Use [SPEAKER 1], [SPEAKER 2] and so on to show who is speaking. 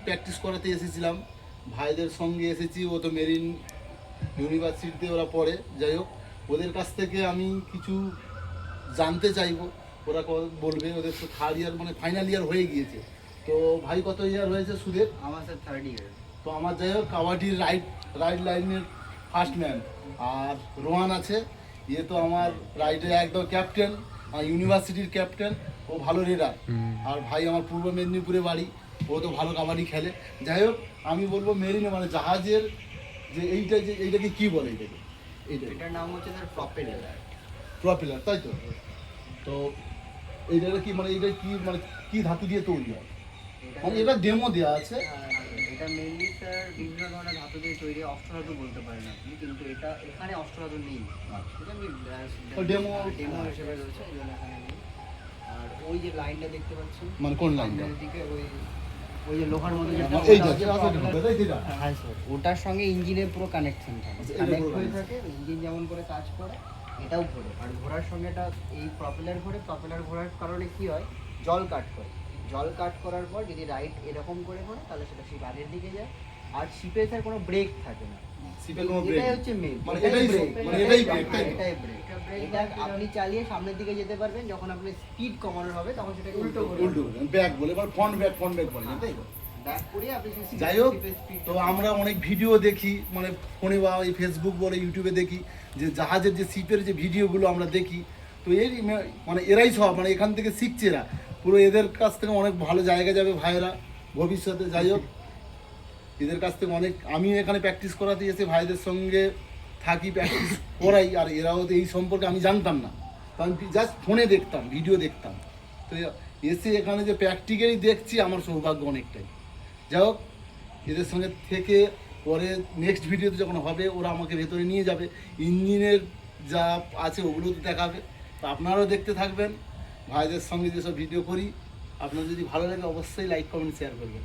[SPEAKER 1] Practice করাতে এসেছিলাম, ভাইদের সঙ্গে এসেছি। ও তো মেরিন ইউনিভার্সিটিতে ওরা পড়ে। যাই হোক, ওদের কাছ থেকে আমি কিছু জানতে চাইবো, ওরা বলবে। ওদের তো থার্ড ইয়ার মানে ফাইনাল ইয়ার হয়ে গিয়েছে। তো ভাই কত ইয়ার হয়েছে সুদের?
[SPEAKER 2] আমার স্যার থার্ড ইয়ার।
[SPEAKER 1] তো আমার যাই হোক কাবাডির রাইট লাইনের ফার্স্ট ম্যান। আর রোহান আছে, ইয়ে তো আমার রাইটে একদম ক্যাপ্টেন, ইউনিভার্সিটির ক্যাপ্টেন। ও ভালো রেডার। আর ভাই আমার পূর্ব মেদিনীপুরে বাড়ি, ও তো ভালো কাবাডি খেলে। যাই হোক, আমি বলবো মেরিনে মানে জাহাজের যে এইটাকে কি বলে?
[SPEAKER 2] এটার নাম হচ্ছে স্যার প্রপেলার।
[SPEAKER 1] প্রপেলার, তাই তো? তো এইটা কি মানে কি ধাতু দিয়ে তৈরি হয়? মানে এটা ডেমো দেওয়া আছে।
[SPEAKER 2] এটা মেনলি স্যার বিভিন্ন ধরনের ধাতু দিয়ে তৈরি, অষ্টধাতু বলতে পারেন আপনি, কিন্তু এটা এখানে অষ্টধাতু নেই। এটা
[SPEAKER 1] ডেমো
[SPEAKER 2] হিসেবে রয়েছে, এই জন্য এখানে নেই। আর ওই যে লাইনটা দেখতে পাচ্ছেন,
[SPEAKER 1] মানে কোন লাইনটা?
[SPEAKER 2] দিকে ওই যে লোহার মধ্যে
[SPEAKER 1] হ্যাঁ স্যার,
[SPEAKER 2] ওটার সঙ্গে ইঞ্জিনের পুরো কানেকশন থাকে,
[SPEAKER 1] আচ্ছা, এটা
[SPEAKER 2] কানেক্ট
[SPEAKER 1] পুরো
[SPEAKER 2] হয়ে থাকে। ইঞ্জিন যেমন করে কাজ করে এটাও ঘোরে। আর ঘোরার সঙ্গে এটা এই প্রপেলার ঘোরে। প্রপেলার ঘোরার কারণে কি হয়, জল কাট করে। জল কাট করার পর যদি রাইট এরকম করে ঘোরে তাহলে সেটা শিপ আগের দিকে যায়। আর শিপে স্যার কোনো ব্রেক থাকে না।
[SPEAKER 1] শিপে কোনো ব্রেক,
[SPEAKER 2] এটাই হচ্ছে মেন,
[SPEAKER 1] মানে এটাই ব্রেক, মানে এটাই ব্রেক, তাই তো?
[SPEAKER 2] এটাই ব্রেক। এটা আপনি চালিয়ে সামনের দিকে যেতে পারবেন, যখন আপনি স্পিড কমানোর হবে তখন সেটাকে উল্টো
[SPEAKER 1] ব্যাক বলে, এবার ফ্রন্ট ব্যাক বলে, তাই তো?
[SPEAKER 2] ব্যাক করে আপনি
[SPEAKER 1] যাই হোক, তো আমরা অনেক ভিডিও দেখি, মানে ফোনে বা এই ফেসবুক বলে ইউটিউবে দেখি যে জাহাজের যে শিপের যে ভিডিওগুলো আমরা দেখি। তো মানে এরাই সব মানে এখান থেকে শিখছে এরা পুরো। এদের কাছ থেকে অনেক ভালো জায়গা যাবে ভাইয়েরা ভবিষ্যতে। যাই হোক, এদের কাছ থেকে অনেক, আমি এখানে প্র্যাকটিস করাতে এসে ভাইদের সঙ্গে থাকি, প্র্যাকটিস করাই। আর এরাও তো এই সম্পর্কে আমি জানতাম না, তো আমি জাস্ট ফোনে দেখতাম, ভিডিও দেখতাম। তো এসে এখানে যে প্র্যাকটিক্যালি দেখছি, আমার সৌভাগ্য অনেকটাই। যাই হোক, এদের সঙ্গে থেকে পরে নেক্সট ভিডিওতে যখন হবে ওরা আমাকে ভেতরে নিয়ে যাবে, ইঞ্জিনের যা আছে ওগুলো তো দেখাবে। তো আপনারাও দেখতে থাকবেন ভাইদের সঙ্গে যেসব ভিডিও করি। আপনার যদি ভালো লাগে অবশ্যই লাইক কমেন্ট শেয়ার করবেন।